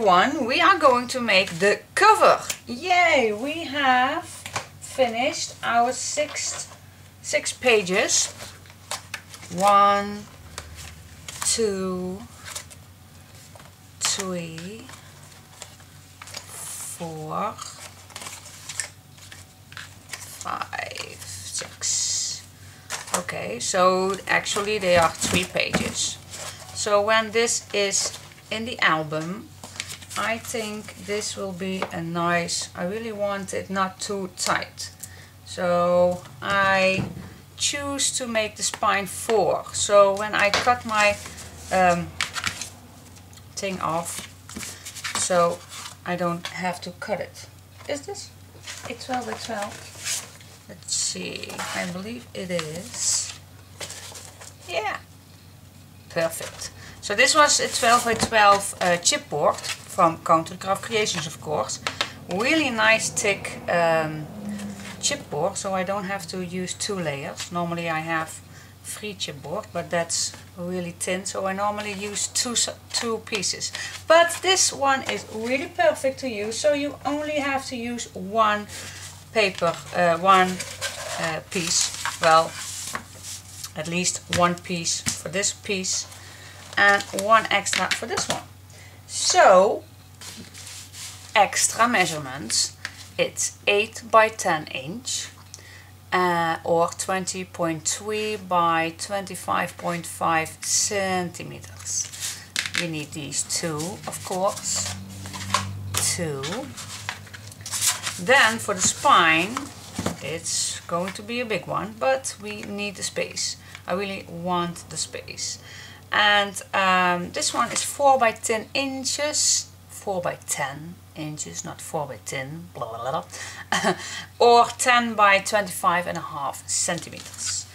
everyone, we are going to make the cover. Yay! We have finished our six pages. 1, 2, 3, 4, 5, 6. Okay, so actually they are 3 pages. So when this is in the album, I think this will be a nice, I really want it not too tight. So I choose to make the spine 4. So when I cut my thing off, so I don't have to cut it. Is this a 12 by 12? Let's see, I believe it is. Yeah, perfect. So this was a 12 by 12 chipboard from Countercraft Creations, of course. Really nice thick chipboard, so I don't have to use 2 layers. Normally I have 3 chipboard, but that's really thin, so I normally use two pieces. But this one is really perfect to use, so you only have to use one paper, one piece. Well, at least one piece for this piece and one extra for this one. So extra measurements, it's 8 by 10 inch or 20.3 by 25.5 centimeters. You need these 2, of course. 2. Then for the spine, it's going to be a big one, but we need the space. I really want the space. And this one is 4 by 10 inches, 4 by 10 inches, not 4 by 10, blah, blah, blah, or 10 by 25.5 centimeters.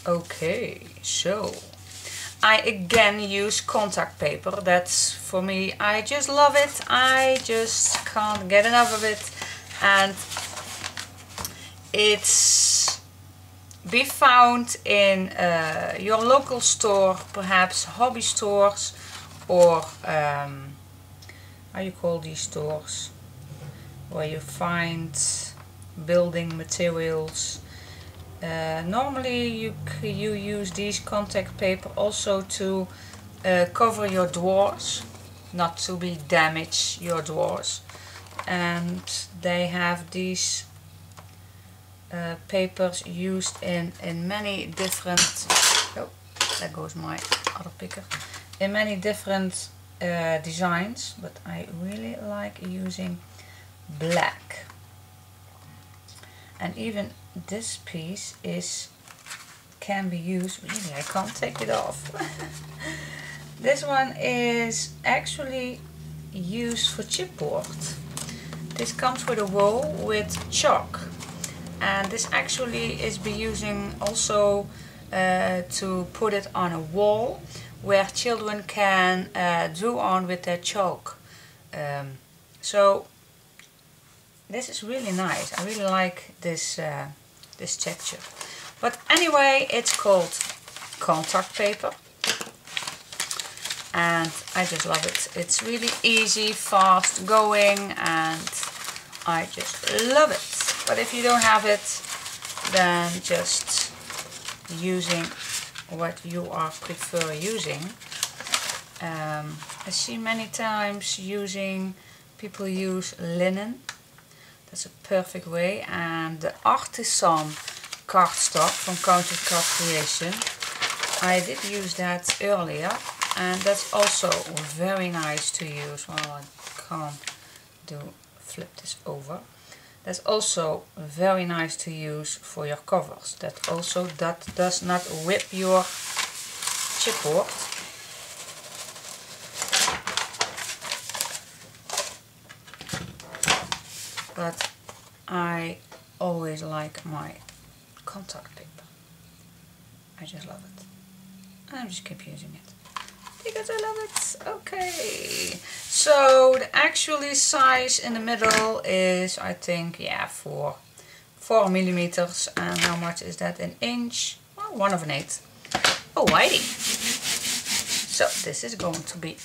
Okay, so I again use contact paper. That's for me, I just love it. I just can't get enough of it. And it's be found in your local store, perhaps hobby stores, or how you call these stores where you find building materials. Normally you use these contact paper also to cover your drawers, not to be damage your drawers. And they have these papers used in many different, oh, there goes my other picker, in many different designs, but I really like using black. And even this piece can be used, really, I can't take it off. This one is actually used for chipboard. This comes with a roll with chalk, and this actually is be using also to put it on a wall where children can draw on with their chalk. So this is really nice. I really like this this texture. But anyway, it's called contact paper, and I just love it. It's really easy, fast going, and I just love it. But if you don't have it, then just using what you are prefer using. I see many times people use linen. That's a perfect way. And the artisan cardstock from Countercraft Creation, I did use that earlier, and that's also very nice to use. Well, I can't flip this over. That's also very nice to use for your covers. That does not rip your chipboard. But I always like my contact paper. I just love it. I just keep using it because I love it. Okay, so the actually size in the middle is, I think, yeah, 4 millimeters. And how much is that in inch? Well, 1/8. Alrighty. So this is going to be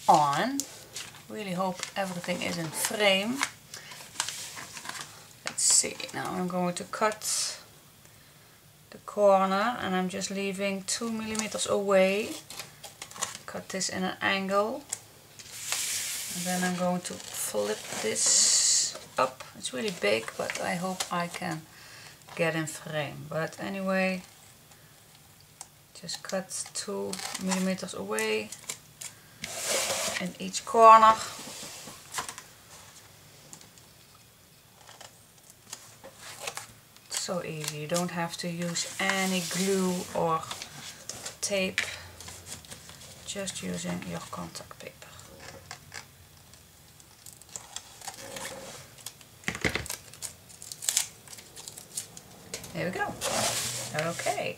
on Really hope everything is in frame. Let's see, now I'm going to cut the corner and I'm just leaving 2 millimeters away. Cut this in an angle. And then I'm going to flip this up. It's really big, but I hope I can get in frame. But anyway, just cut 2 millimeters away in each corner. So easy, you don't have to use any glue or tape, just using your contact paper. There we go. Okay,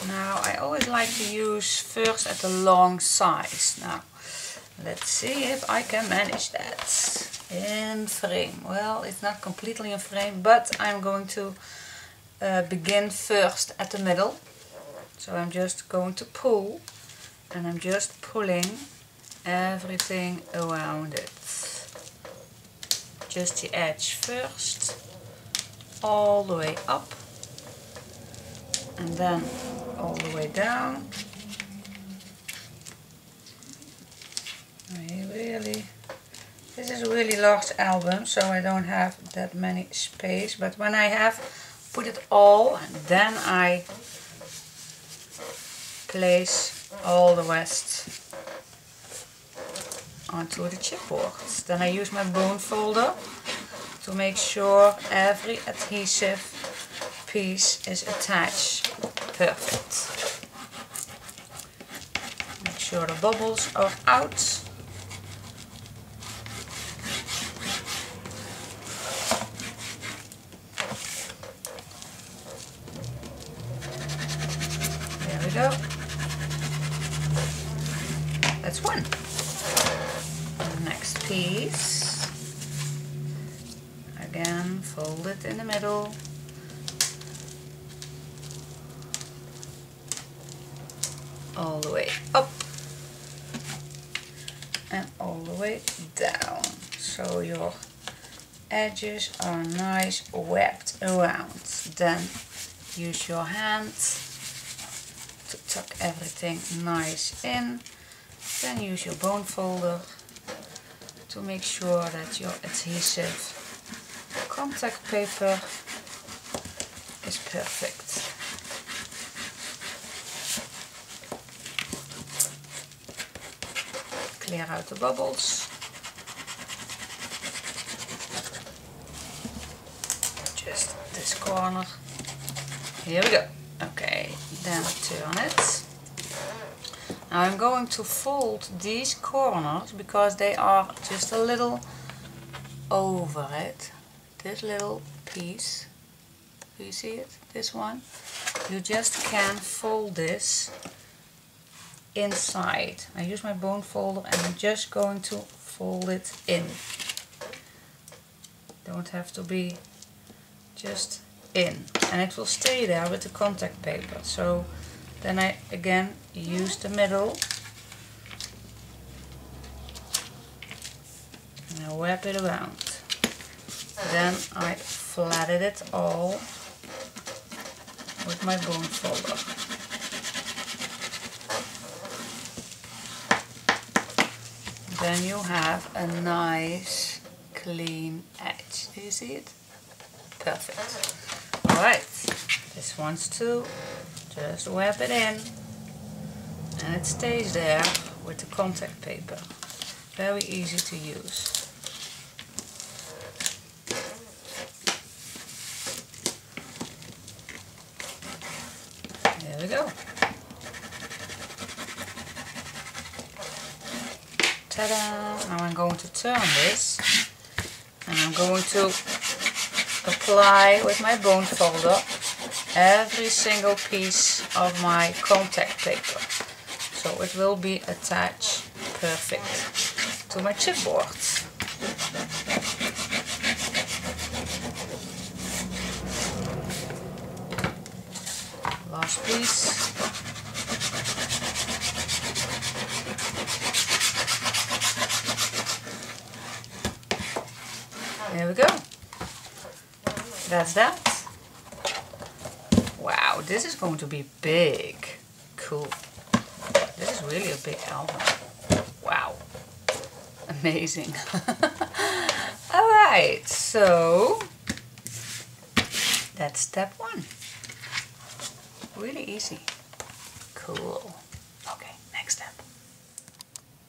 now I always like to use first at the long size. Now, let's see if I can manage that in frame. Well, it's not completely in frame, but I'm going to begin first at the middle. So I'm just going to pull, and I'm just pulling everything around it. Just the edge first, all the way up, and then all the way down. This is a really large album, so I don't have that many space, but when I have put it all, and then I place all the rest onto the chipboard. Then I use my bone folder to make sure every adhesive piece is attached perfect. Make sure the bubbles are out. There we go. That's one. And the next piece, again, fold it in the middle. All the way up and all the way down, so your edges are nice wrapped around. Then use your hand to tuck everything nice in. Then use your bone folder to make sure that your adhesive contact paper is perfect. Clear out the bubbles. Just this corner. Here we go. Okay, then turn it. Now I'm going to fold these corners because they are just a little over it. This little piece. Do you see it? This one. You just can fold this inside. I use my bone folder and I'm just going to fold it in. Don't have to be, just in. And it will stay there with the contact paper. So then I again use the middle and I wrap it around. Then I flatten it all with my bone folder. Then you have a nice clean edge. Do you see it? Perfect. Alright, this one's too. Just wrap it in and it stays there with the contact paper. Very easy to use. There we go. Ta-da! Now I'm going to turn this and I'm going to apply with my bone folder every single piece of my contact paper. So it will be attached perfect to my chipboard. Last piece. that's that. Wow, this is going to be big. Cool. This is really a big album. Wow. Amazing. Alright, so that's step 1. Really easy. Cool. Okay, next step.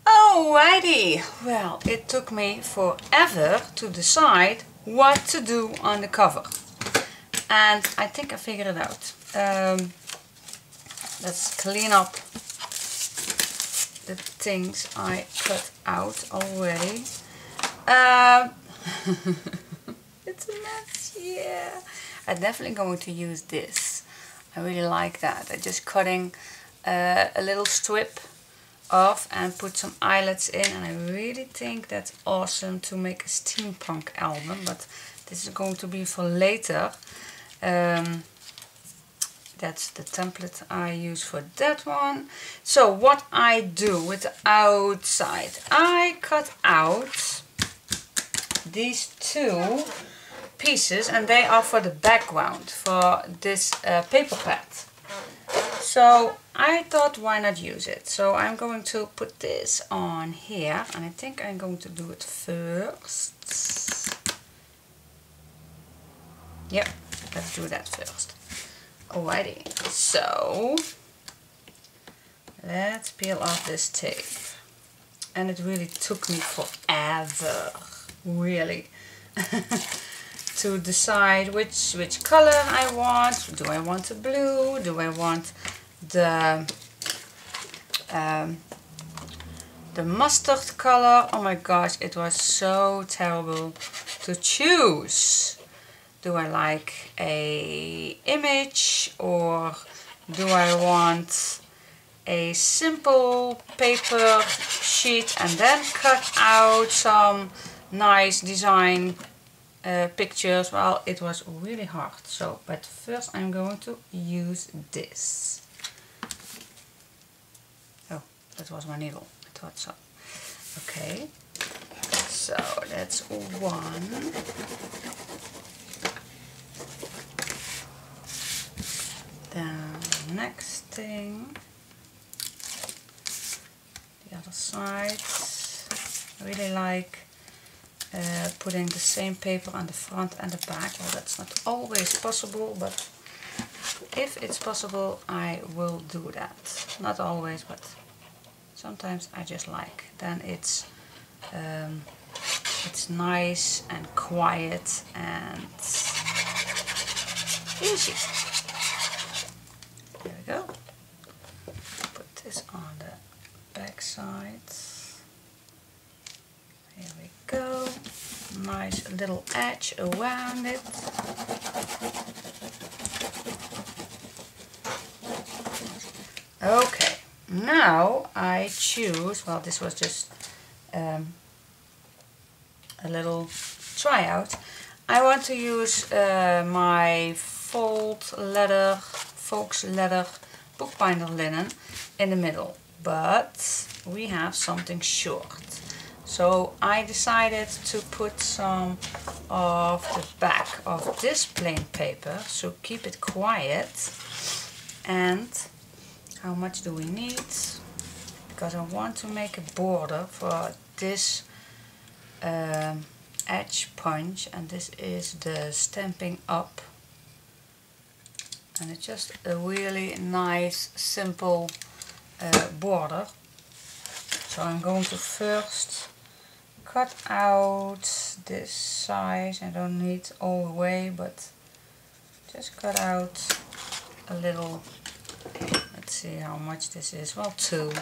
Alrighty. Well, it took me forever to decide what to do on the cover. And I think I figured it out. Let's clean up the things I cut out already. It's a mess, yeah. I'm definitely going to use this. I really like that. I'm just cutting a little strip off and put some eyelets in, and I really think that's awesome to make a steampunk album, but this is going to be for later. That's the template I use for that one. So what I do with the outside, I cut out these 2 pieces, and they are for the background for this paper pad. So I thought, why not use it? So I'm going to put this on here, and I think I'm going to do it first. Yep, let's do that first. Alrighty, so let's peel off this tape. And it really took me forever, really, to decide which color I want. Do I want the blue? Do I want the mustard color? Oh my gosh, it was so terrible to choose. Do I like a image, or do I want a simple paper sheet and then cut out some nice design pictures? Well, it was really hard. So, but first I'm going to use this. Oh, that was my needle. I thought so. Okay, so that's 1. Then next thing, the other side. I really like putting the same paper on the front and the back. Well, that's not always possible, but if it's possible, I will do that. Not always, but sometimes I just like. Then it's nice and quiet and easy. There we go. Put this on the back side. Here we go. Nice little edge around it. Okay, now I choose, well, this was just a little tryout. I want to use my folks leather bookbinder linen in the middle, but we have something short. So I decided to put some of the back of this plain paper, so keep it quiet. And how much do we need? Because I want to make a border for this edge punch, and this is the Stamping Up, and it's just a really nice simple border. So I'm going to first cut out this size. I don't need all the way, but just cut out a little. Let's see how much this is. Well, 2.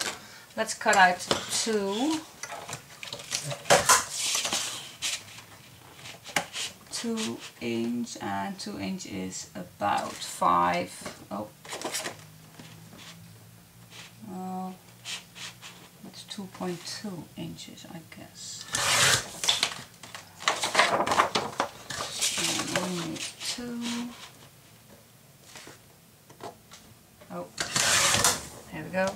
Let's cut out 2. 2 inch, and 2 inch is about 5. Oh, well, it's 2.2 inches, I guess. And we need 2. Oh, there we go.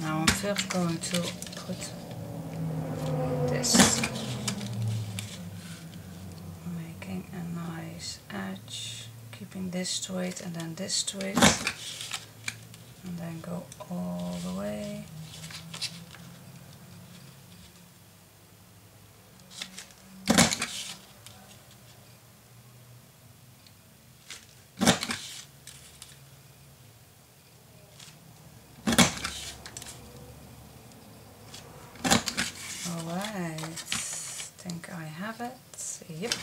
Now I'm first going to put this a nice edge, keeping this straight and then this straight, and then go all the way. Alright, think I have it. Yep.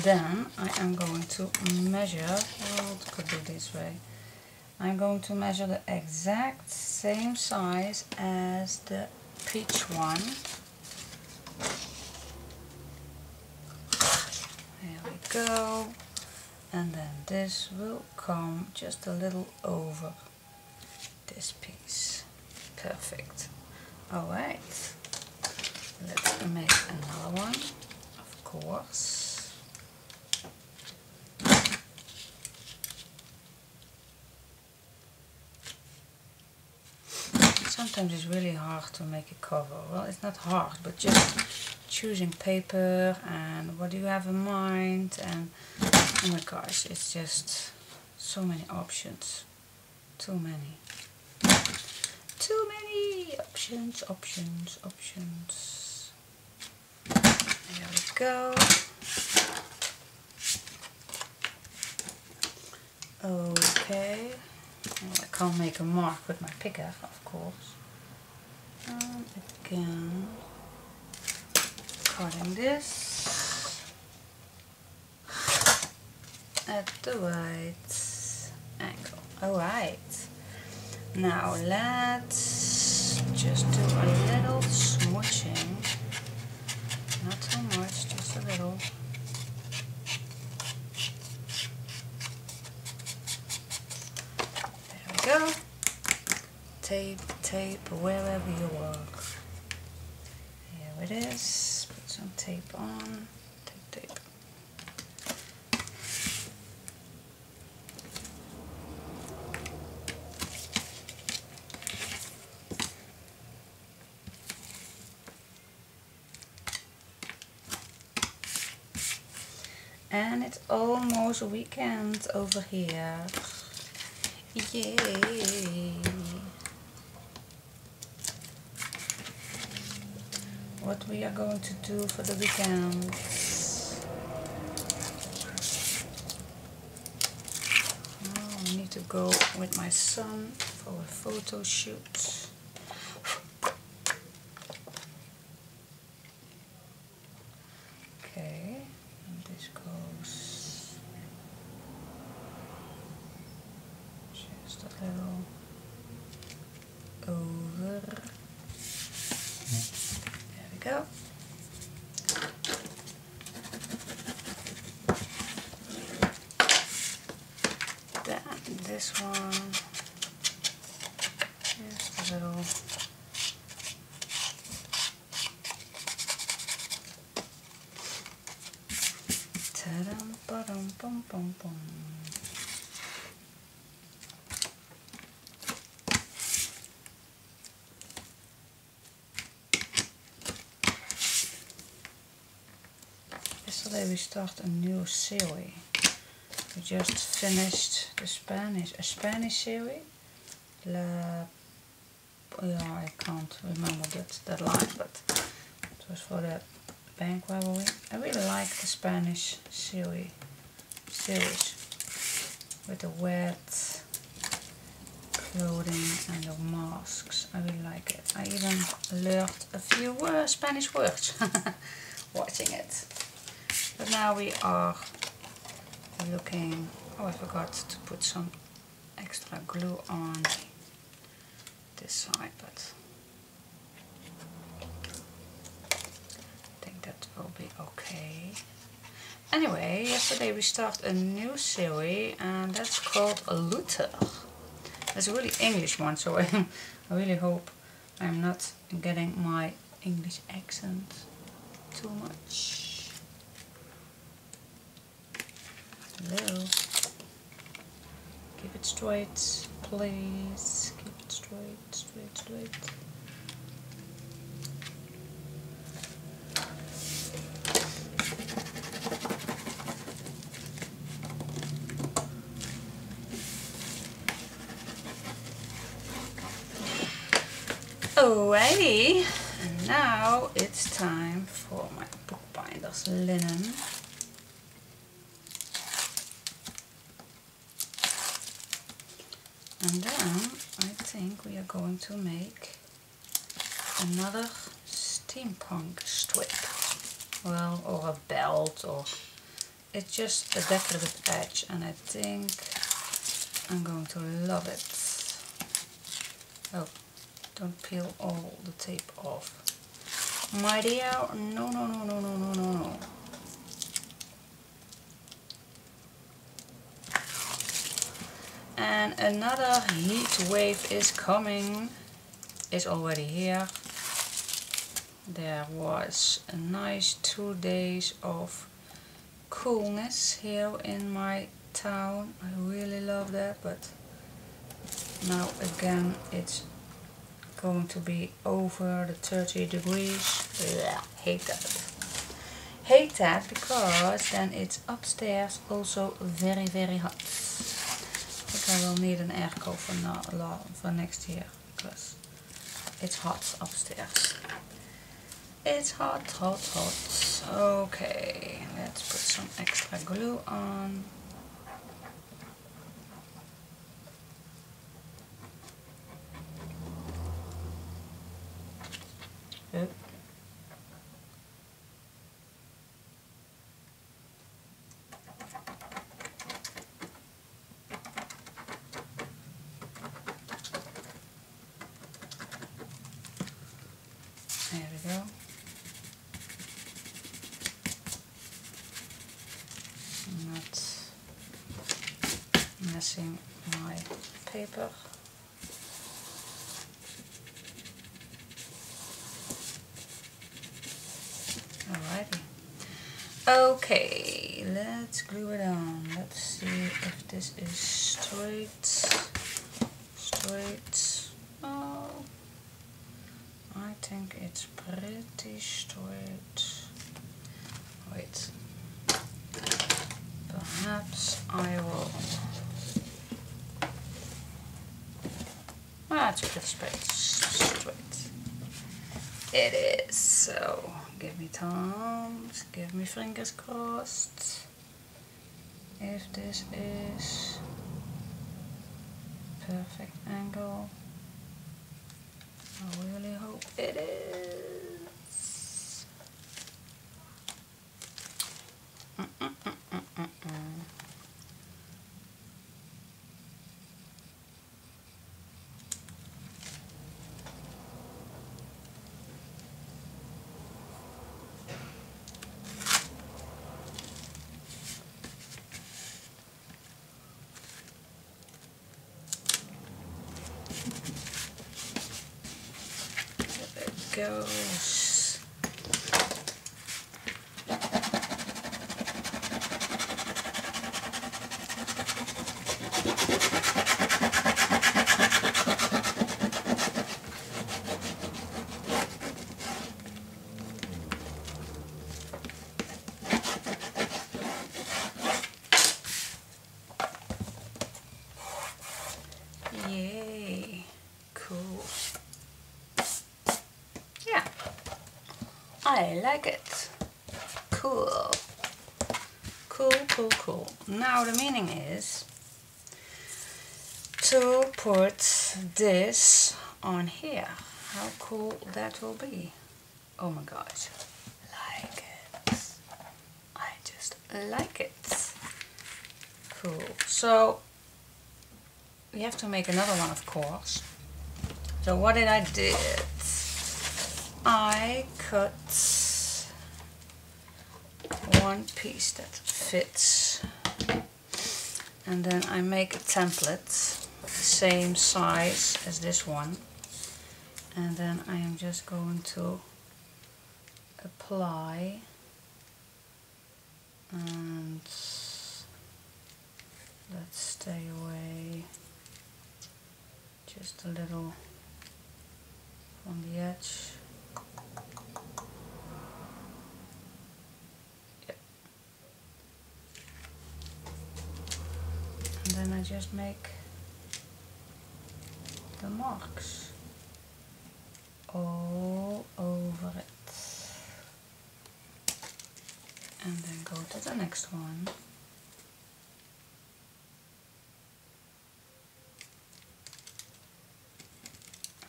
Then I am going to measure, well, it could be this way. I'm going to measure the exact same size as the peach one. There we go. And then this will come just a little over this piece. Perfect. Alright. Let's make another one, of course. Sometimes it's really hard to make a cover. Well, it's not hard, but just choosing paper and what do you have in mind, and oh my gosh, it's just so many options. Too many. Too many options, options, options. There we go. Okay. Well, I can't make a mark with my picker, of course. Again, cutting this at the right angle. Alright. Now let's just do a little smooching. Not too much, just a little. There we go. Tape, tape, wherever you work. Here it is. Put some tape on. Tape, tape. And it's almost weekend over here. Yay! What we are going to do for the weekend. Oh, I need to go with my son for a photo shoot. Okay, and this goes just a little over. There we go. Then this one, just a little. Ta-dum, ba-dum, bum, bum, bum. Yesterday we started a new series. We just finished the Spanish series. Yeah, I can't remember that line, but it was for the bank robbery. I really like the Spanish series with the wet clothing and the masks. I really like it. I even learned a few Spanish words watching it. But now we are looking. Oh, I forgot to put some extra glue on this side, but I think that will be okay. Anyway, yesterday we started a new series, and that's called Luther. That's a really English one, so I really hope I'm not getting my English accent too much. Hello. Keep it straight, please. Keep it straight, straight, straight. Alrighty, and now it's time for my bookbinder's linen. And then I think we are going to make another steampunk strip. Well, or a belt, or it's just a decorative edge, and I think I'm going to love it. Oh, don't peel all the tape off. My dear, no, no, no, no, no, no, no, no. And another heat wave is coming. It's already here. There was a nice 2 days of coolness here in my town. I really love that, but now again it's going to be over the 30 degrees. Blech, hate that. Hate that, because then it's upstairs also very, very hot. I think I will need an airco for next year, because it's hot upstairs. It's hot, hot, hot. Okay, let's put some extra glue on. Oop. There we go. Not messing my paper. Alrighty. Okay, let's glue it on. Let's see if this is straight. Straight. Oh, I think it's pretty straight. Wait. Perhaps I will. It's pretty straight. It is. So give me thumbs, give me fingers crossed. If this is perfect angle, I really hope it is. Goes. Yay, cool. Yeah, I like it. Cool. Cool, cool, cool. Now the meaning is to put this on here. How cool that will be. Oh my gosh. Like it. I just like it. Cool. So we have to make another one, of course. So what did I do? I cut one piece that fits, and then I make a template the same size as this one, and then I am just going to apply and let's stay away just a little from the edge. Yep. And then I just make the marks all over it. And then go to the next one.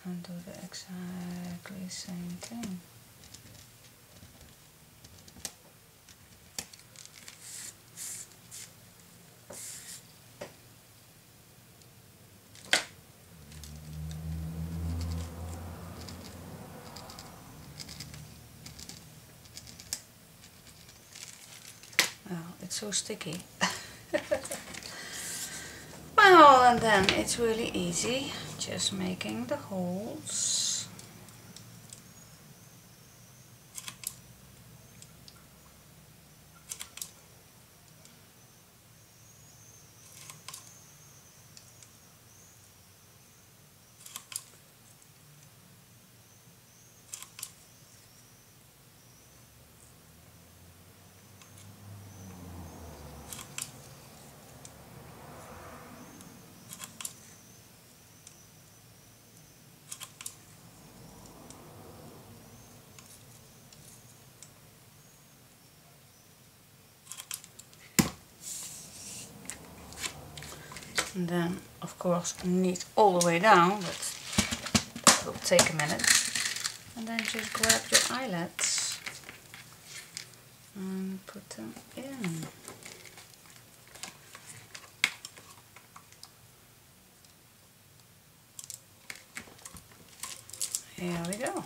And do the exactly same thing. Well, it's so sticky. Well, and then it's really easy, just making the holes. And then, of course, knit all the way down, but that will take a minute. And then just grab your eyelets and put them in. Here we go.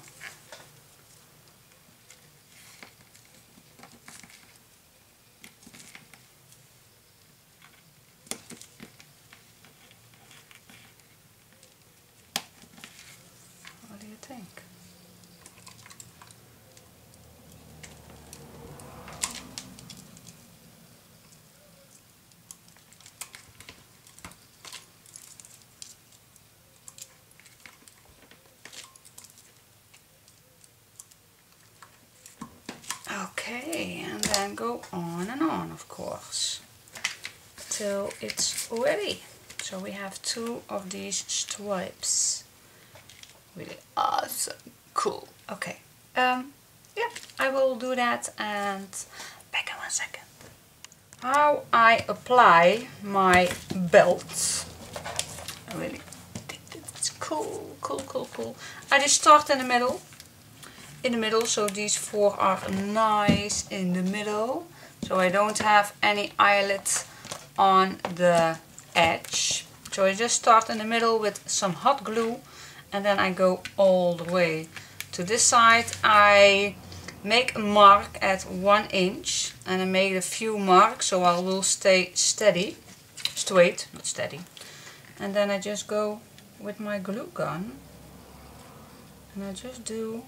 What do you think? Okay, and then go on and on, of course, till it's ready. So we have 2 of these stripes. Really awesome, cool. Okay, yeah, I will do that and back in 1 second. How I apply my belt. I really think it's cool, cool, cool, cool. I just start in the middle. So these 4 are nice in the middle, so I don't have any eyelet on the edge. So I just start in the middle with some hot glue, and then I go all the way to this side. I make a mark at 1 inch, and I made a few marks so I will stay straight, not steady. And then I just go with my glue gun, and I just do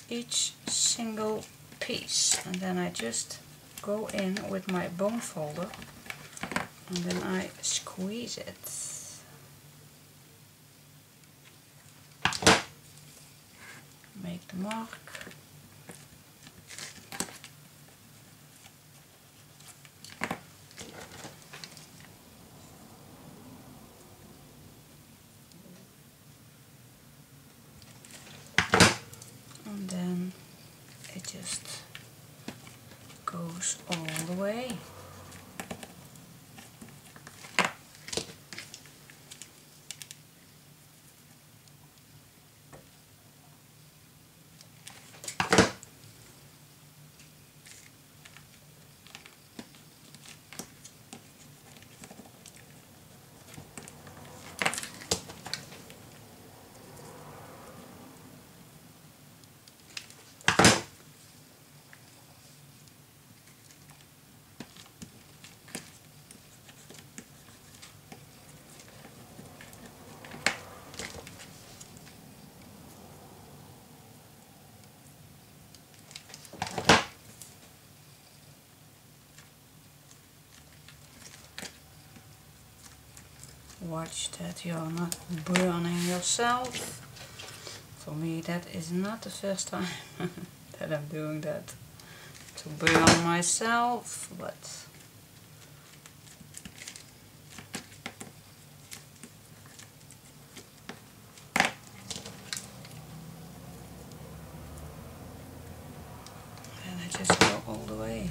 each single piece, and then I just go in with my bone folder and then I squeeze it. Make the mark. And then it just goes all the way. Watch that you're not burning yourself. For me that is not the first time that I'm doing that, to burn myself, but all the way.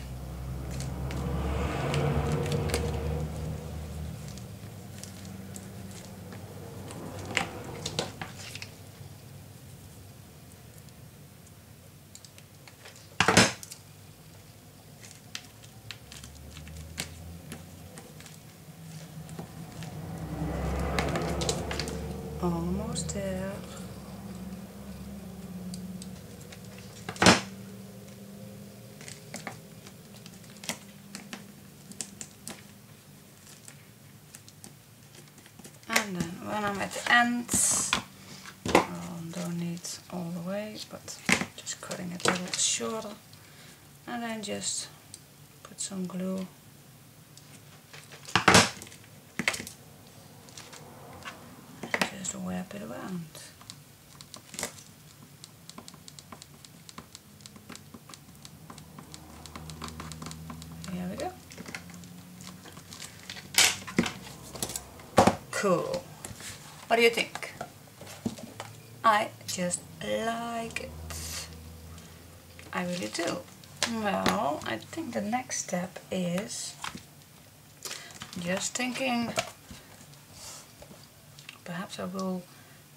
Almost there. And then when I'm at the end, don't need all the way, but just cutting it a little shorter, and then just put some glue. Just wrap it around. Here we go. Cool. What do you think? I just like it. I really do. Well, I think the next step is just thinking, perhaps I will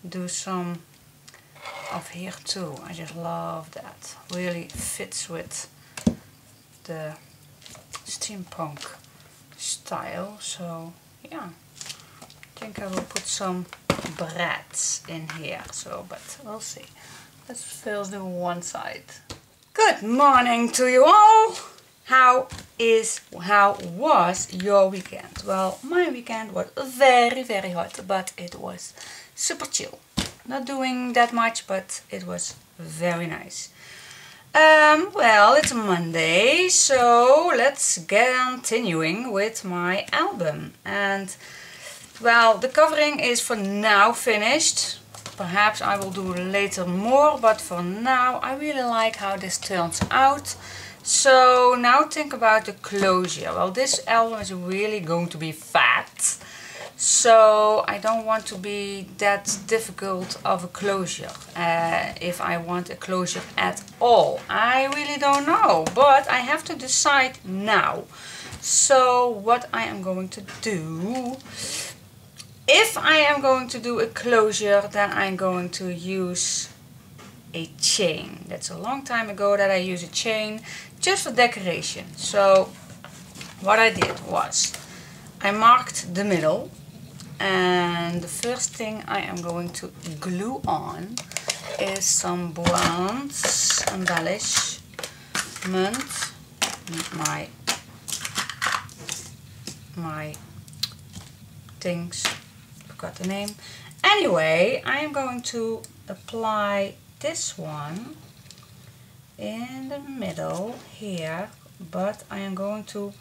do some of here too. I just love that. Really fits with the steampunk style. So yeah, I think I will put some brads in here. So, but we'll see. Let's first do one side. Good morning to you all. How was your weekend? Well, my weekend was very, very hot, but it was super chill. Not doing that much, but it was very nice. Well, it's Monday, so let's get continuing with my album. And well, the covering is for now finished. Perhaps I will do later more, but for now I really like how this turns out. So now think about the closure. Well, this album is really going to be fat, so I don't want to be that difficult of a closure. If I want a closure at all, I really don't know, but I have to decide now. So what I am going to do, if I am going to do a closure, then I'm going to use a chain. That's a long time ago that I used a chain just for decoration. So what I did was I marked the middle, and the first thing I am going to glue on is some bronze embellishment. My things, forgot the name. Anyway, I am going to apply this one in the middle here, but I am going to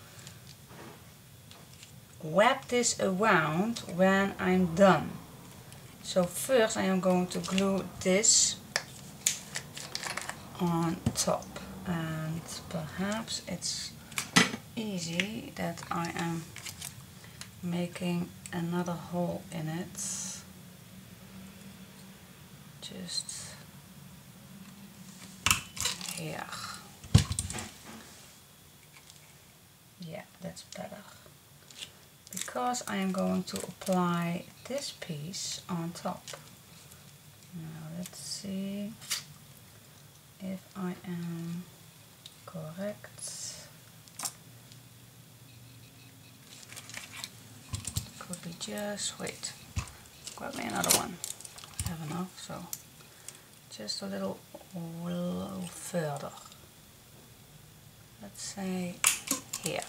wrap this around when I'm done. So first I am going to glue this on top, and perhaps it's easy that I am making another hole in it. Just here. Yeah, that's better. Because I am going to apply this piece on top. Now let's see if I am correct. Could be just, wait, grab me another one. I have enough, so just a little further. Let's say here.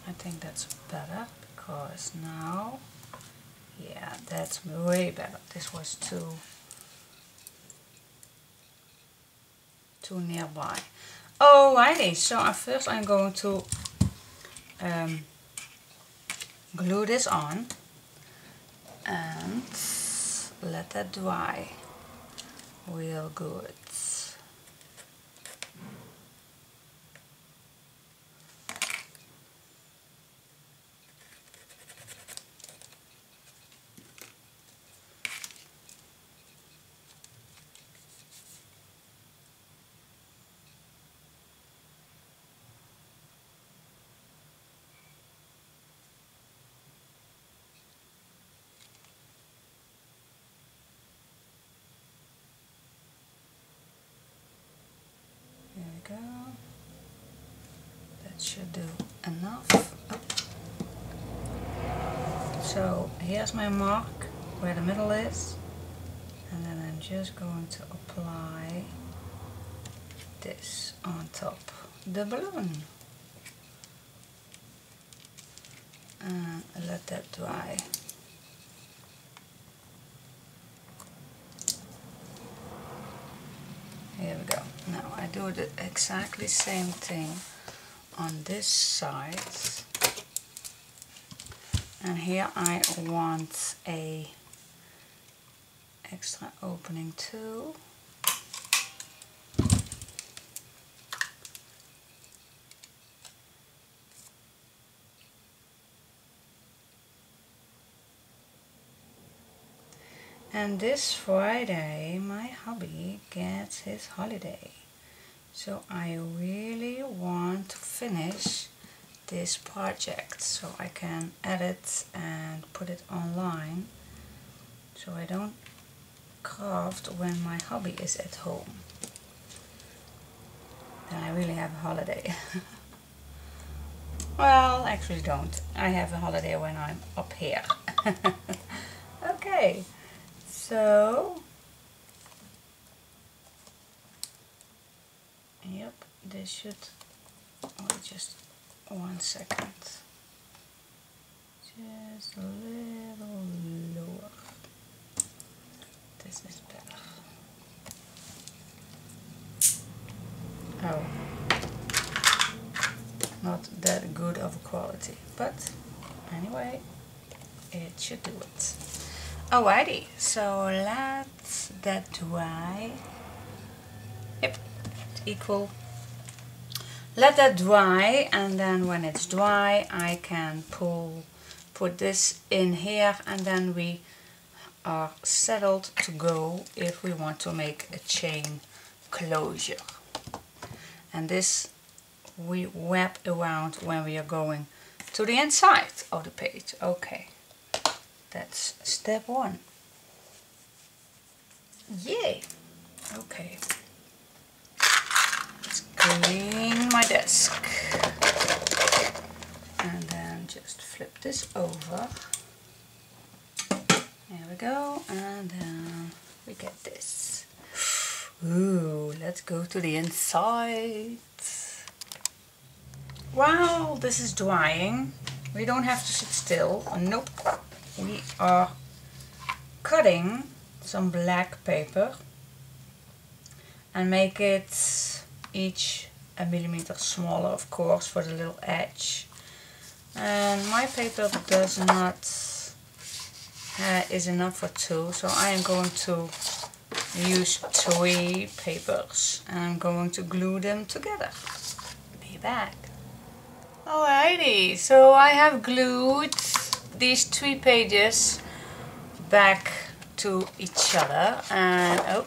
I think that's better, because now, yeah, that's way better. This was too nearby. Alrighty, so first I'm going to glue this on and let that dry real good. should do enough. Oh. So here's my mark where the middle is, and then I'm just going to apply this on top the balloon and let that dry. Here we go. Now I do the exactly same thing on this side, and here I want a extra opening too. And this Friday my hubby gets his holiday, so I really want to finish this project so I can edit and put it online, so I don't craft when my hubby is at home. Then I really have a holiday. Well, actually don't. I have a holiday when I'm up here. Okay. So, yep, this should, just 1 second, just a little lower, this is better. Oh, not that good of a quality, but anyway, it should do it. Alrighty, so let that dry. Yep, equal. Let that dry, and then when it's dry I can put this in here, and then we are settled to go if we want to make a chain closure. And this we wrap around when we are going to the inside of the page. Okay. That's step 1. Yay! Okay. Let's clean my desk. And then just flip this over. There we go. And then we get this. Ooh, let's go to the inside. Wow, this is drying. We don't have to sit still. Nope. We are cutting some black paper and make it each a millimeter smaller, of course, for the little edge. And my paper does not is enough for 2, so I am going to use 3 papers and I'm going to glue them together. Be back. Alrighty, so I have glued these 3 pages back to each other, and oh,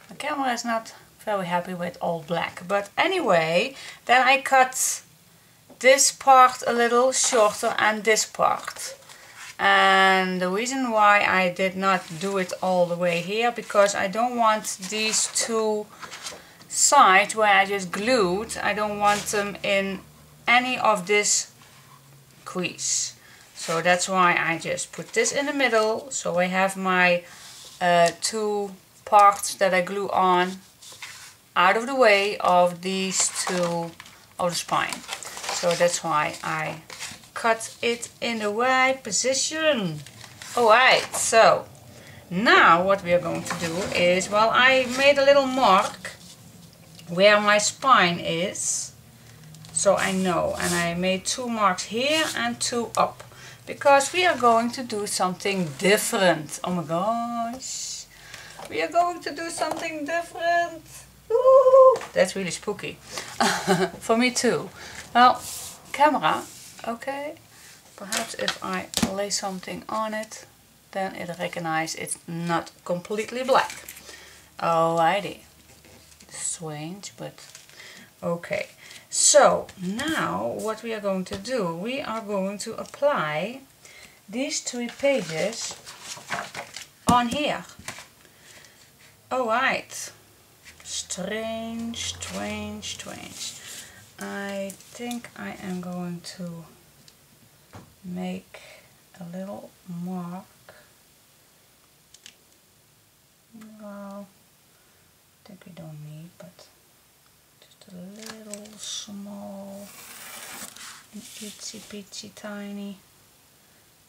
my camera is not very happy with all black, but anyway, then I cut this part a little shorter and this part, and the reason why I did not do it all the way here, because I don't want these 2 sides where I just glued, I don't want them in any of this crease. So that's why I just put this in the middle, so I have my 2 parts that I glue on out of the way of these 2 of the spine. So that's why I cut it in the right position. Alright, so now what we are going to do is, well, I made a little mark where my spine is, so I know, and I made 2 marks here and 2 up. Because we are going to do something different. Oh my gosh. We are going to do something different. Ooh, that's really spooky. For me too. Well, camera. Okay. Perhaps if I lay something on it, then it recognizes it's not completely black. Alrighty. Strange, but okay. So now what we are going to do, we are going to apply these 3 pages on here. Alright. Strange, strange, strange. I think I am going to make a little mark. Well, I think we don't need, but just a little small, itsy bitsy tiny.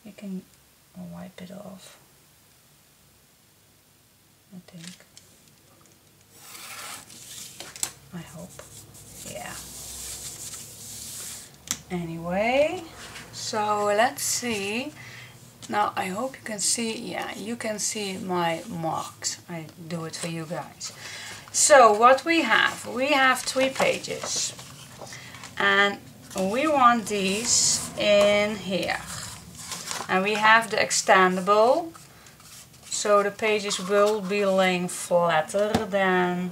You can wipe it off, I think. I hope. Yeah. Anyway, so let's see. Now I hope you can see, yeah, you can see my marks. I do it for you guys. So what we have 3 pages. And we want these in here. And we have the extendable. So the pages will be laying flatter than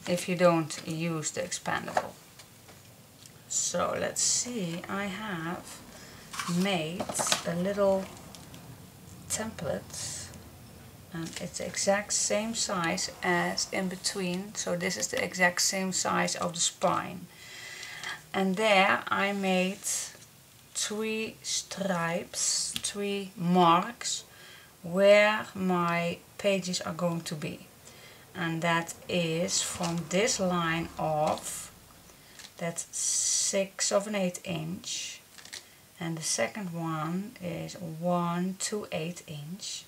if you don't use the expandable. So let's see, I have made a little template and it's the exact same size as in between. So this is the exact same size of the spine. And there I made 3 stripes, 3 marks where my pages are going to be. And that is from this line off, that's 6/8 inch, and the second one is 1/8 inch,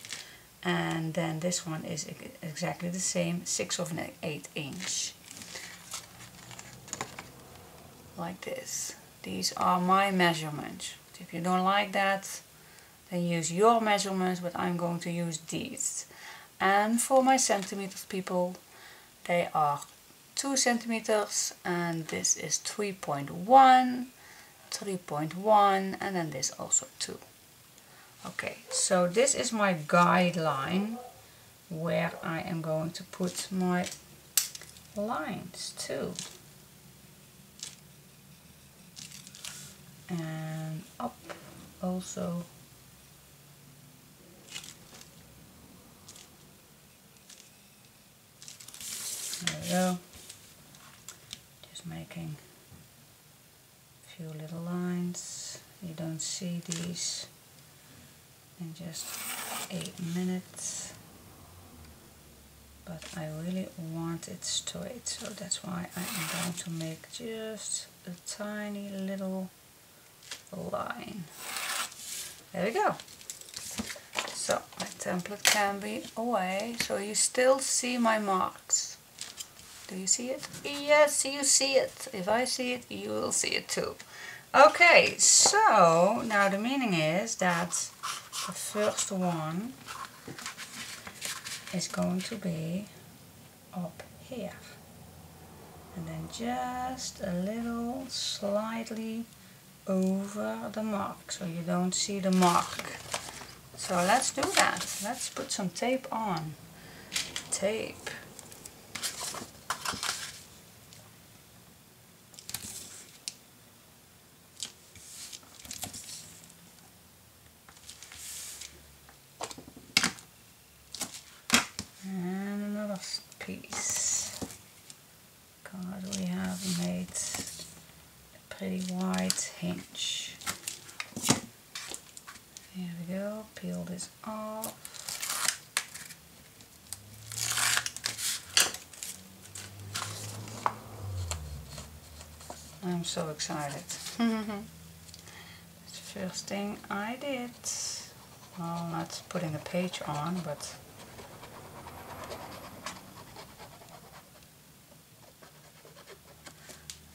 and then this one is exactly the same, 6/8 inch, like this. These are my measurements. If you don't like that, then use your measurements, but I'm going to use these. And for my centimeters, people, they are 2 centimeters, and this is 3.1, 3.1, and then this also 2. Okay, so this is my guideline where I am going to put my lines too. And up also. There we go. Just making a few little lines. You don't see these in just 8 minutes. But I really want it straight, so that's why I am going to make just a tiny little line. There we go. So my template can be away, so you still see my marks. Do you see it? Yes, you see it. If I see it, you will see it too. Okay, so now the meaning is that the first one is going to be up here. And then just a little slightly over the mark, so you don't see the mark. So let's do that. Let's put some tape on. Tape. And another piece. Because we have made a pretty wide hinge. There we go, peel this off. I'm so excited. It's the first thing I did. Well, not putting the page on, but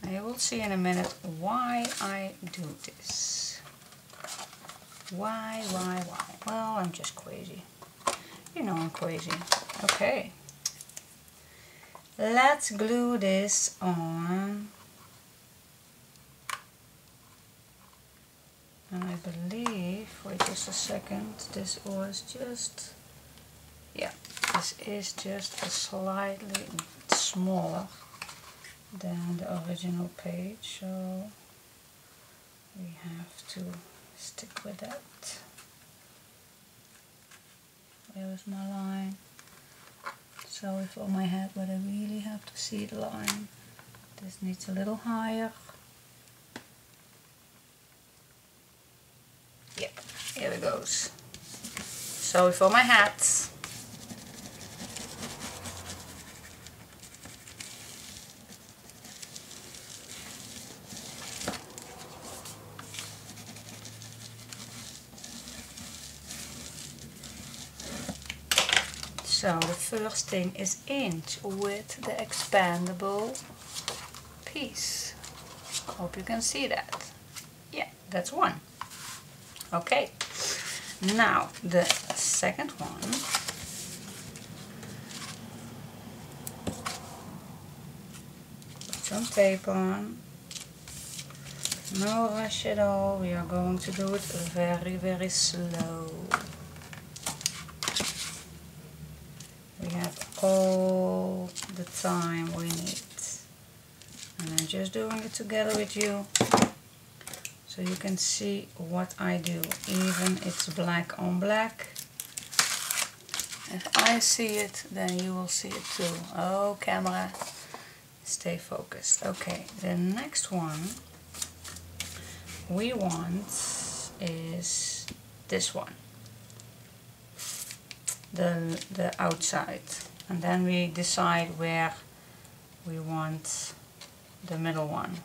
you will see in a minute why I do this. Why? Well, I'm just crazy. You know I'm crazy. Okay. Let's glue this on. And I believe, wait just a second, this was just, yeah, this is just a slightly smaller than the original page, so we have to stick with that. Where was my line? Sorry for my head, but I really have to see the line. This needs a little higher. Yep, here it goes. Sorry for my hat. So the first thing is inked with the expandable piece. Hope you can see that. Yeah, that's one. Okay, now the second one. Put some tape on. No rush at all. We are going to do it very, very slow. We have all the time we need. And I'm just doing it together with you so you can see what I do. Even it's black on black. If I see it, then you will see it too. Oh, camera, stay focused. Okay, the next one we want is this one. The outside, and then we decide where we want the middle one.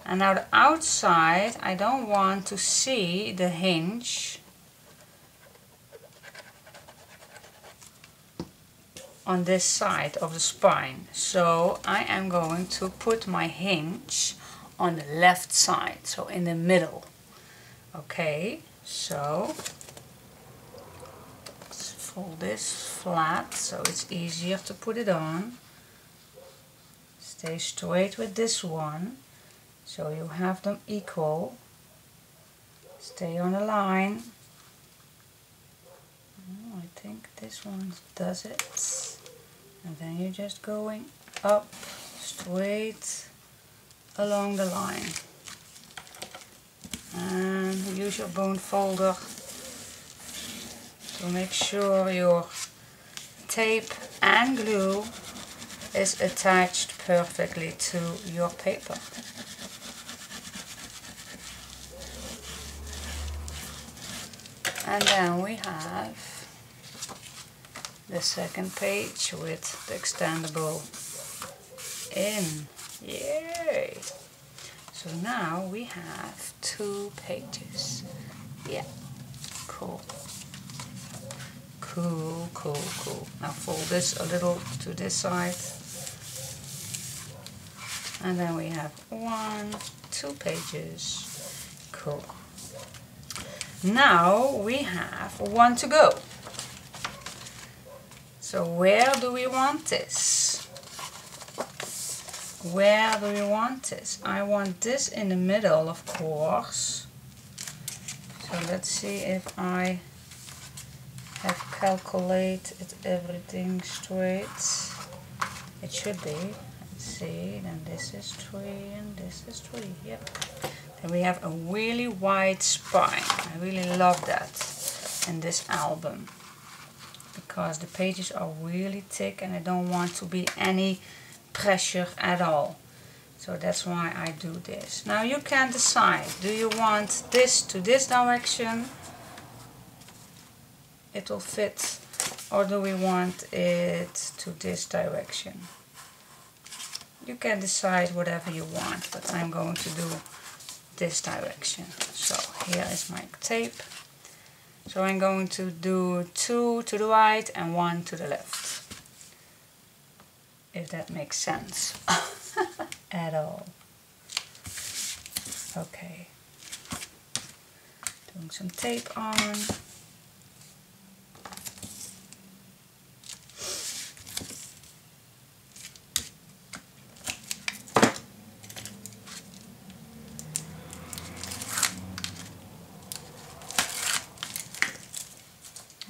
And now the outside, I don't want to see the hinge on this side of the spine, so I am going to put my hinge on the left side, so in the middle. Okay, so fold this flat so it's easier to put it on. Stay straight with this one so you have them equal. Stay on a line. Oh, I think this one does it. And then you're just going up straight along the line. And use your bone folder to make sure your tape and glue is attached perfectly to your paper. And then we have the second page with the extendable in. Yay! So now we have 2 pages. Yeah, cool. Cool, cool, cool. Now fold this a little to this side. And then we have 2 pages. Cool. Now we have 1 to go. So where do we want this? Where do we want this? I want this in the middle, of course. So let's see if I have calculated everything straight. It should be. Let's see, then this is 3 and this is 3. Yep. Then we have a really wide spine. I really love that in this album because the pages are really thick and I don't want to be any pressure at all. So that's why I do this. Now you can decide, do you want this to this direction? It will fit, or do we want it to this direction? You can decide whatever you want, but I'm going to do this direction. So here is my tape. So I'm going to do 2 to the right and 1 to the left. If that makes sense at all. Okay. Doing some tape on.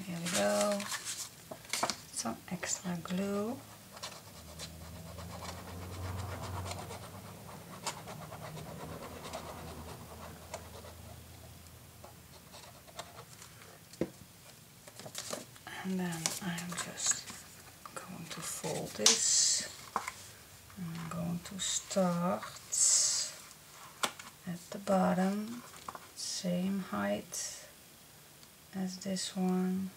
Here we go. Some extra glue. And then I'm just going to fold this I'm going to start at the bottom, same height as this one,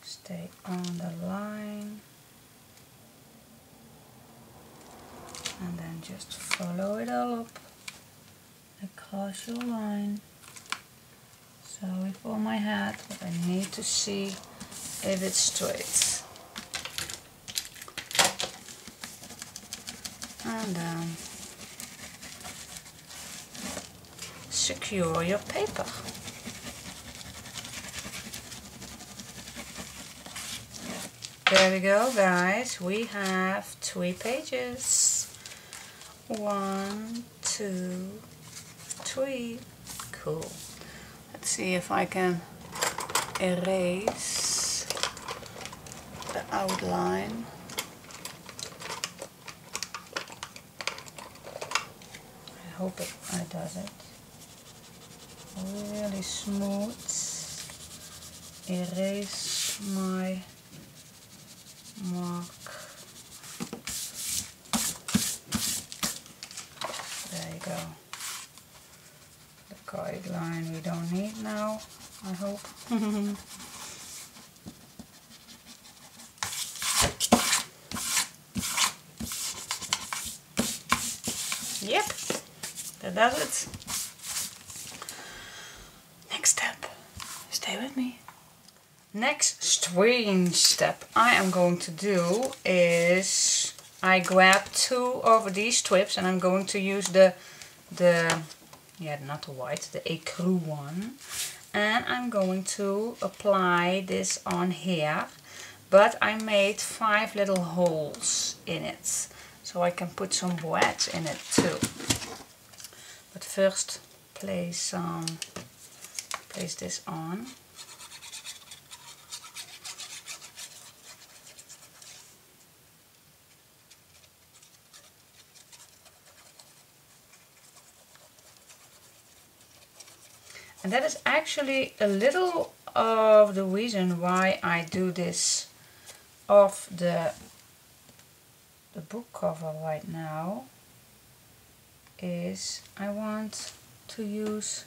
stay on the line, and then just follow it all up across your line. Sorry for my hat, but I need to see if it's straight. And then secure your paper. There we go, guys. We have 3 pages. 1, 2, 3. Cool. Let's see if I can erase the outline. I hope it does it. Really smooth. Erase my mark. There you go. The guideline we don't need now, I hope. Yep, that does it. Next step, stay with me. Next strange step I am going to do is I grab 2 of these strips and I'm going to use the not the white, the ecru one, and I'm going to apply this on here, but I made 5 little holes in it so I can put some boîtes in it too. But first place this on. And that is actually a little of the reason why I do this off the book cover right now, is I want to use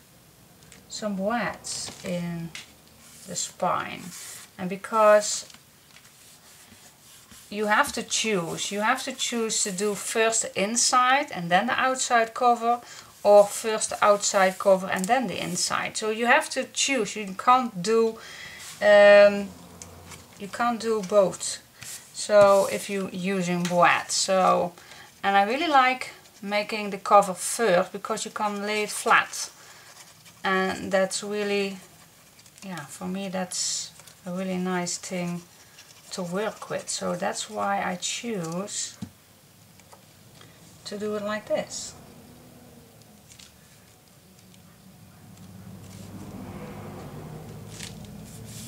some boîtes in the spine. And because you have to choose to do first the inside and then the outside cover, or first the outside cover and then the inside. So you have to choose. You can't do both. So if you're using boîtes. So, and I really like making the cover first because you can lay it flat, and that's really, yeah, for me that's a really nice thing to work with. So that's why I choose to do it like this.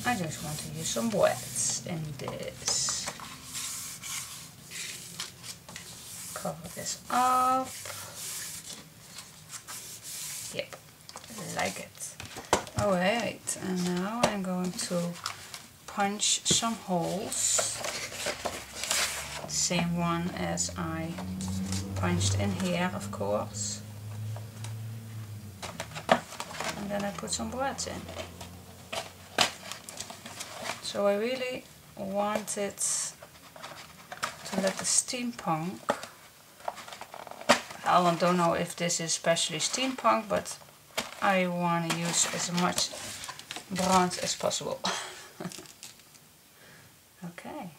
I just want to use some boîtes in this. Cover this up. Yep, like it. Alright, and now I'm going to punch some holes. Same one as I punched in here, of course. And then I put some boîtes in. So I really wanted to let the steampunk, I don't know if this is especially steampunk, but I want to use as much bronze as possible. Okay.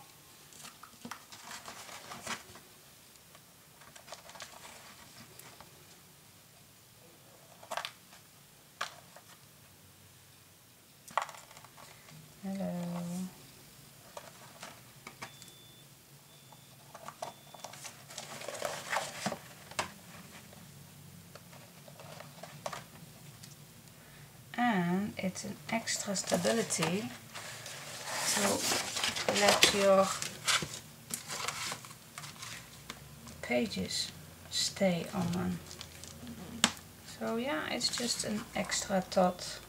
Hello. And it's an extra stability to let your pages stay on. So yeah, it's just an extra thought.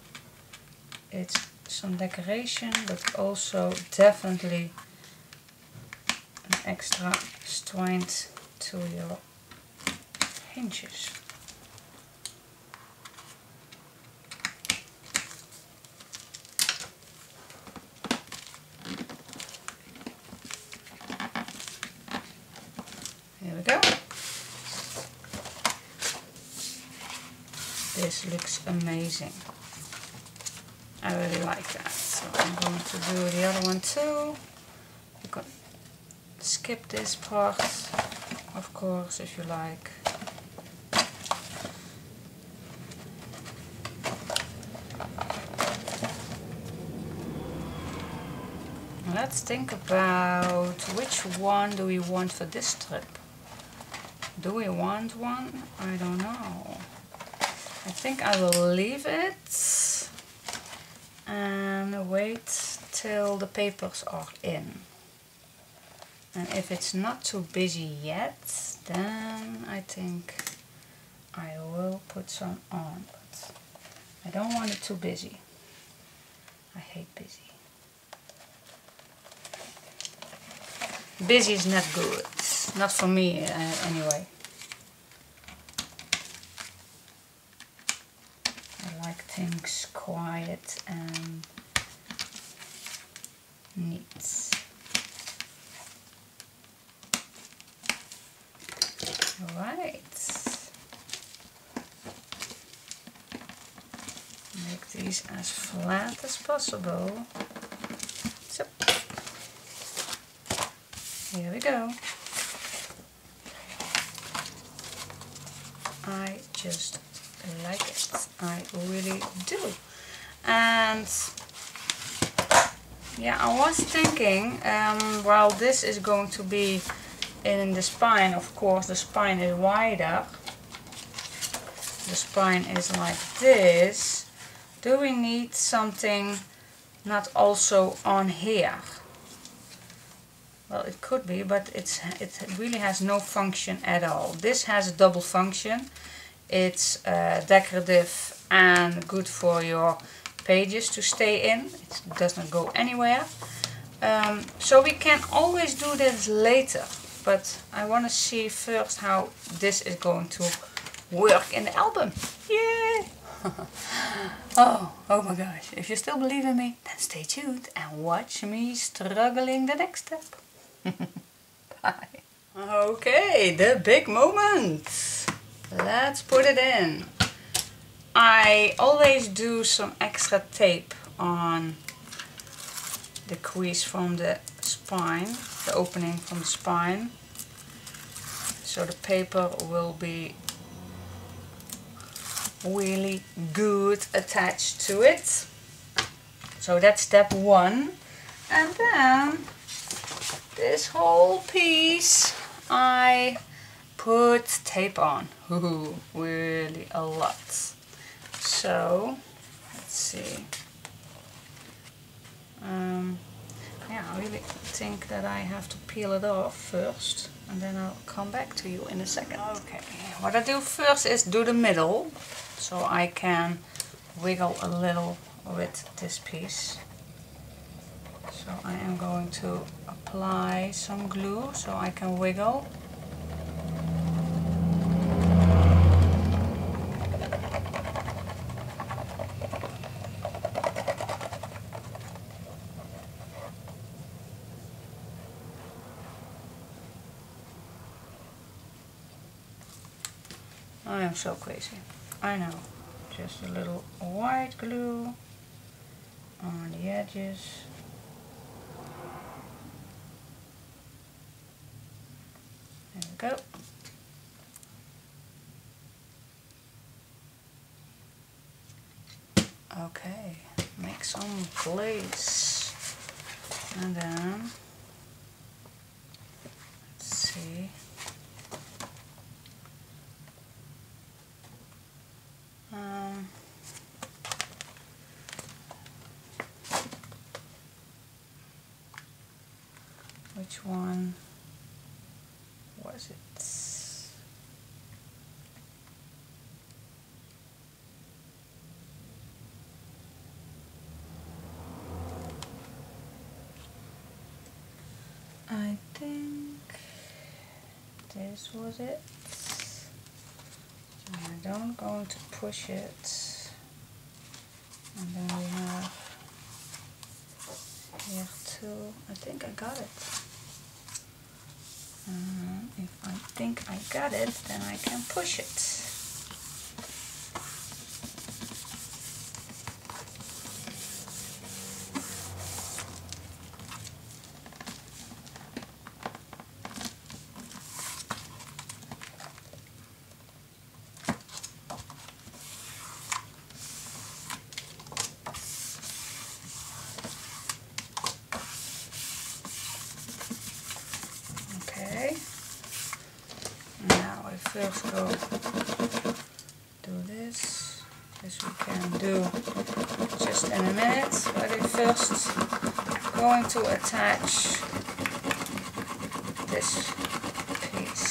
It's some decoration, but also definitely an extra strength to your hinges. Here we go. This looks amazing. I really like that. So I'm going to do the other one too. You can skip this part, of course, if you like. Let's think about which one do we want for this strip. Do we want one? I don't know. I think I will leave it and wait till the papers are in. And if it's not too busy yet, then I think I will put some on. But I don't want it too busy. I hate busy. Busy is not good. Not for me anyway. I like things quiet and neat. Alright. Make these as flat as possible. So, here we go. I just like it. I really do. And yeah, I was thinking, while this is going to be in the spine, of course the spine is wider. The spine is like this. Do we need something not also on here? Well, it could be, but it really has no function at all. This has a double function. It's decorative and good for your pages to stay in. It does not go anywhere. So we can always do this later. But I want to see first how this is going to work in the album. Yay! oh my gosh. If you still believe in me, then stay tuned and watch me struggling the next step. Bye. Okay, the big moment. Let's put it in. I always do some extra tape on the crease from the spine, the opening from the spine, so the paper will be really good attached to it. So that's step one. And then this whole piece I put tape on. Ooh, really a lot. So let's see. Yeah, I really think that I have to peel it off first, and then I'll come back to you in a second. Okay, what I do first is do the middle, so I can wiggle a little with this piece. So I am going to apply some glue so I can wiggle. I am so crazy. I know. Just a little white glue on the edges. There we go. Okay, make some place. And then, let's see. Which one was it? I think this was it. So I don't going to push it. And then we have here two. I think I got it. If I think I got it, then I can push it. First go do this. This we can do just in a minute, but I'm first going to attach this piece.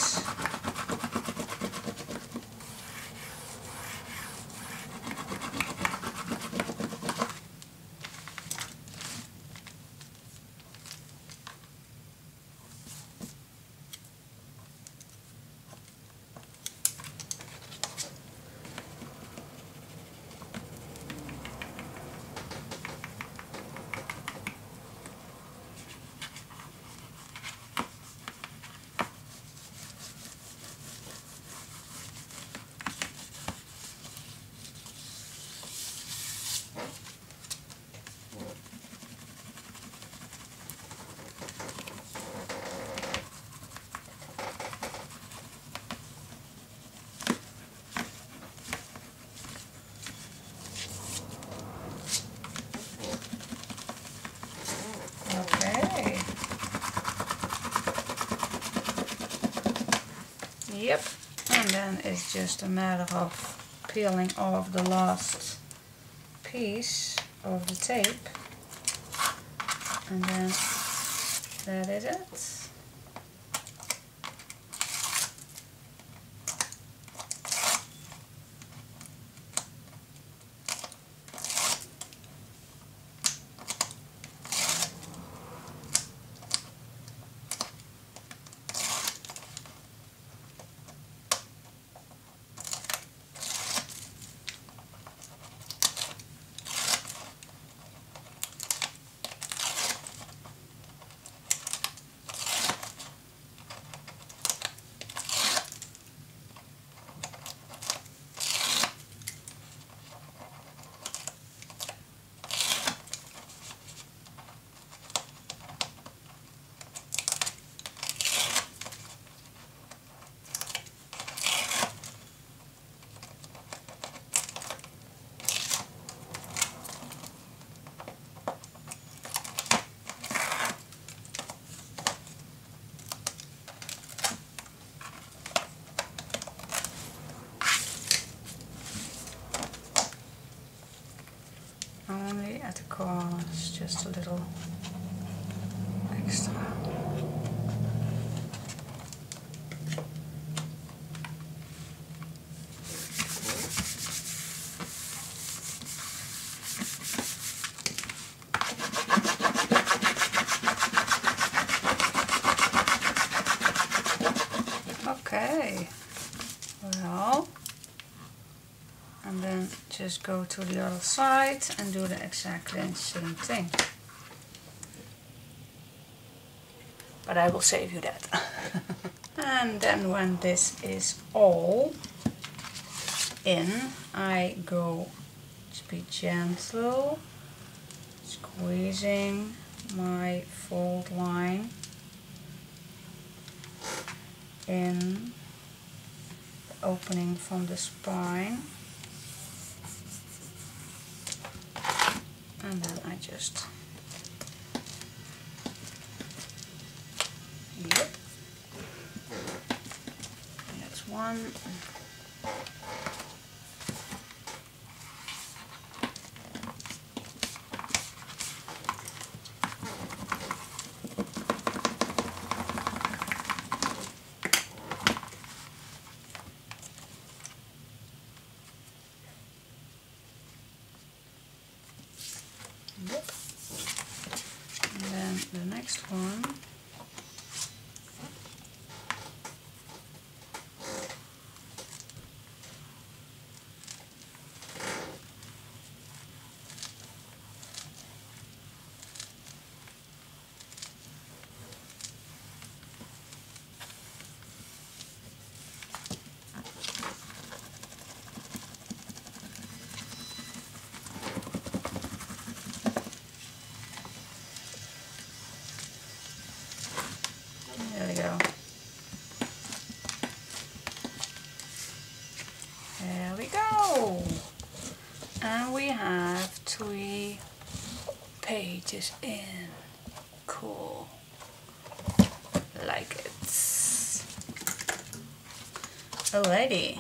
Yep, and then it's just a matter of peeling off the last piece of the tape, and then that is it. Only at the corners, just a little extra. Okay, well, and then just go to the other side and do the exactly same thing. But I will save you that. And then when this is all in, I go to be gentle, squeezing my fold line in the opening from the spine. And then I just, yep, that's one. Yep. And then the next one. There we go. There we go. And we have 3 pages in. Cool. Like it. Alrighty.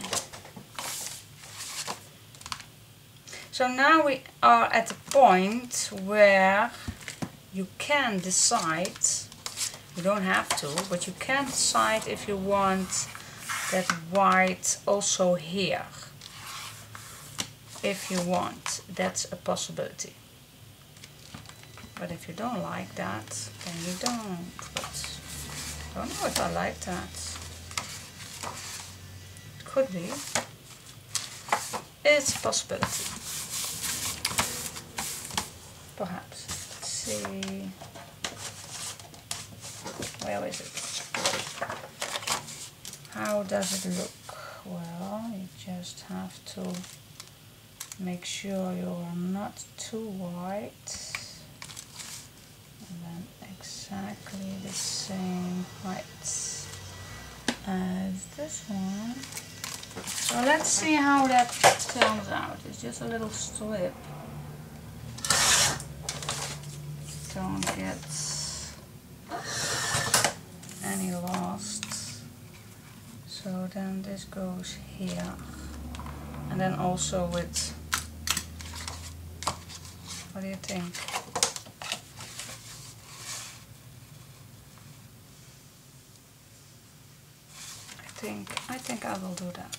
So now we are at the point where you can decide, you don't have to, but you can decide if you want that white also here. If you want, that's a possibility. But if you don't like that, then you don't. But I don't know if I like that. It could be. It's a possibility. Perhaps. Let's see. Where is it? How does it look? Well, you just have to make sure you're not too white. And then exactly the same height as this one. So let's see how that turns out. It's just a little strip. Don't get any lost. So then this goes here. And then also with, what do you think? I think I will do that.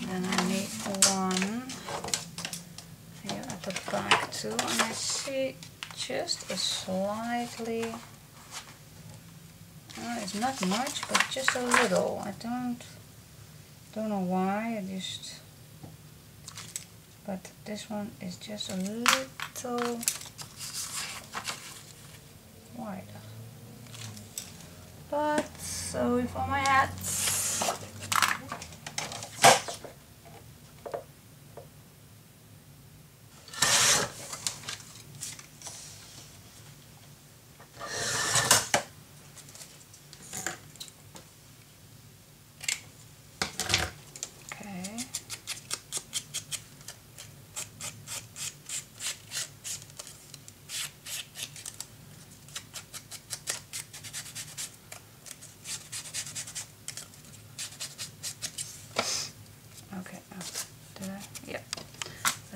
Then I need one here at the back too, and I see just a slightly, it's not much, but just a little. I don't know why. But this one is just a little wider. But sorry for my hat.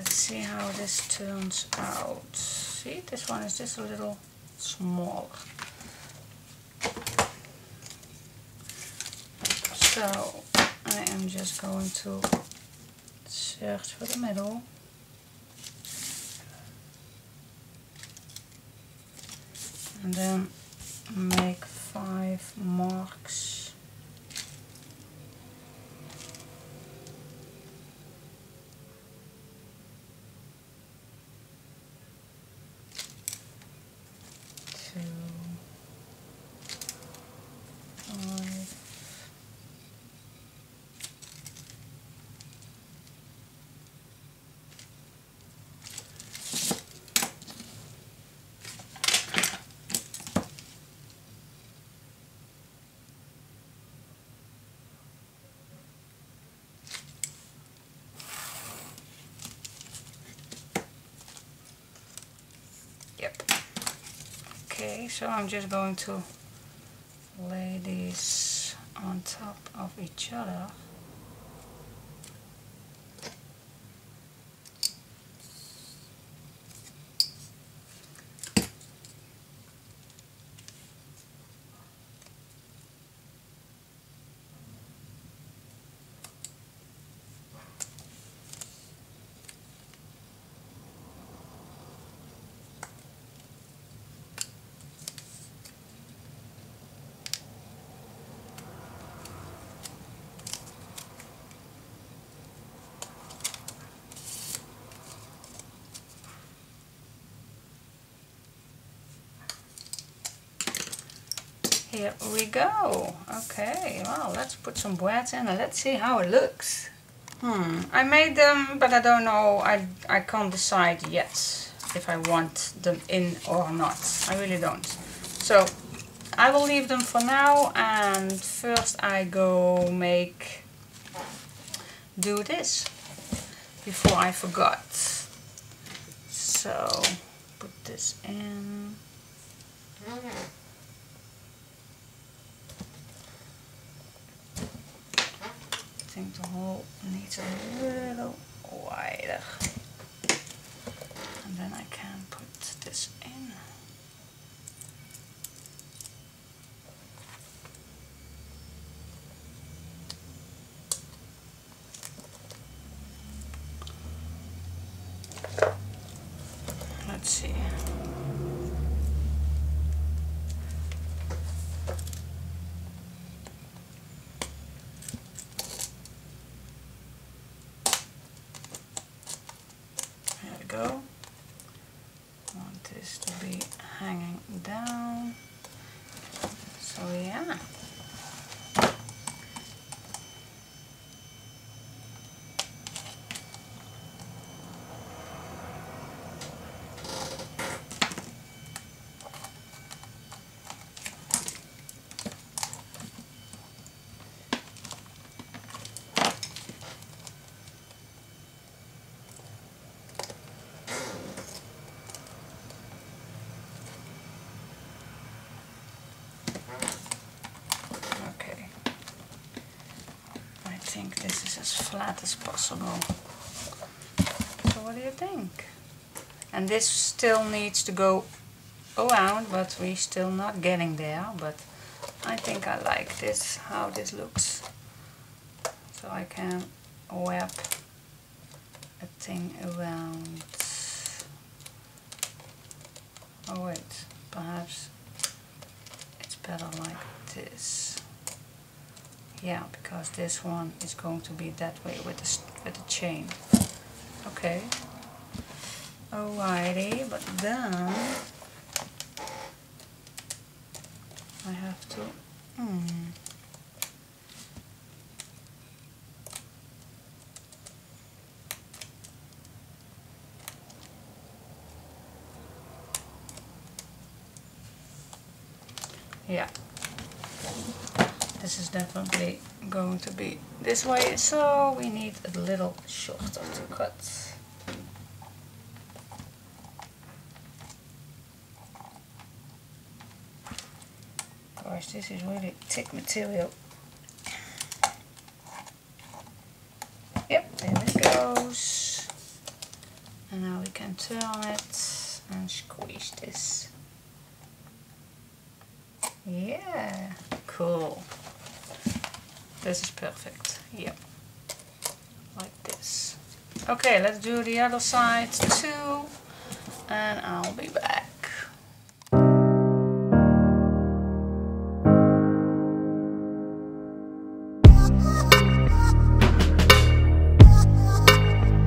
See how this turns out. See, this one is just a little smaller. So I am just going to search for the middle. And then make 5 marks. Yep. Okay, so I'm just going to lay these on top of each other. Here we go. Okay, well, let's put some boards in and let's see how it looks. I made them, but I don't know, I can't decide yet if I want them in or not. I really don't. So I will leave them for now, and first I go do this before I forgot. So put this in. I think the hole needs a little wider. And then I can put this in. Let's see. There we go. I want this to be hanging down. So yeah. I think this is as flat as possible. So what do you think? And this still needs to go around, but we're still not getting there. But I think I like this, how this looks. So I can wrap a thing around. Oh wait, perhaps it's better like this. Yeah, because this one is going to be that way with the chain. Okay. Alrighty, but then I have to. Yeah. This is definitely going to be this way, so we need a little shorter to cut. Of course, this is really thick material. Yep, there it goes. And now we can turn it and squeeze this. Yeah, cool. This is perfect. Yep. Like this. Okay, let's do the other side too. And I'll be back.